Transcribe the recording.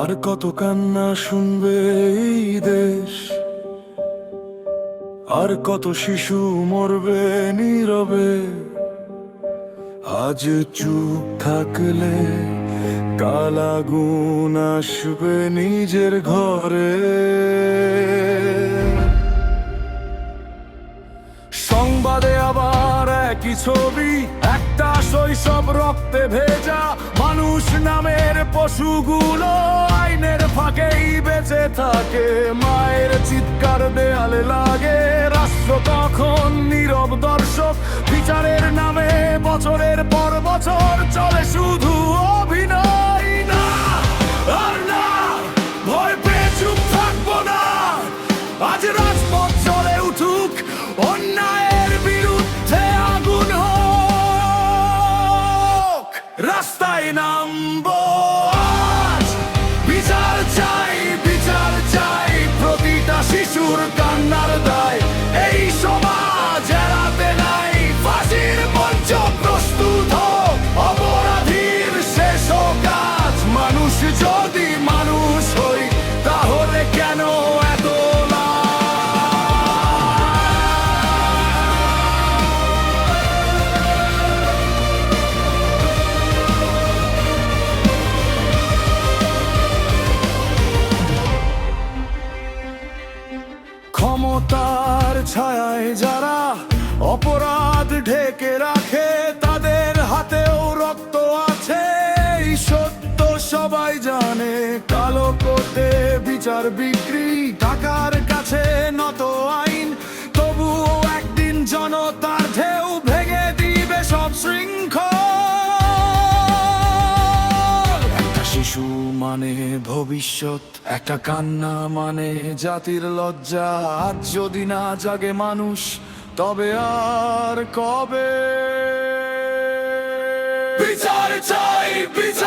আর কত কান্না শুনবে এই দেশ, আর কত শিশু মরবে নীরবে। আজ চুপ থাকলে কাল আগুন আসবে নিজের ঘরে। সংবাদে আবার একই ছবি, একটা শৈশব রক্তে ভেজা মানুষ নামের পশুগুলো আইনের ফাঁকেই বেঁচে থাকে। মায়ের চিৎকার দেয়ালে লাগে, রাষ্ট্র তখন নীরব দর্শক। বিচারের নামে বছরের পর বছর চলে শুধু অভিনয়। না আর না, ভয় পেয়ে চুপ থাকবো না। আজ রাজপথ চলে উঠুক, অন্যায়ের বিরুদ্ধে আগুন হোক। রাস্তায় নামবো আজ, বিচার চাই, বিচার চাই। প্রতিটা শিশুর কান্নার দায় এই সমাজ এড়াতে নাই। ফাঁসির মঞ্চ প্রস্তুত হোক, অপরাধীর শেষ হোক আজ। মানুষ যদি মানুষ হই, তাহলে কেন এত ক্ষমতার ছায়ায় যারা অপরাধ ঢেকে রাখে, তাদের হাতেও রক্ত আছে, এই সত্য সবাই জানে। কালো কোটে বিচার বিক্রি, টাকার কাছে নত আইন, তবুও একদিন জনতার ঢেউ ভেঙে দিবে সব শৃঙ্খল। একটা শিশু মানে ভবিষ্যৎ, একটা কান্না মানে জাতির লজ্জা। আজ যদি না জাগে মানুষ, তবে আর কবে? বিচার চাই, বিচার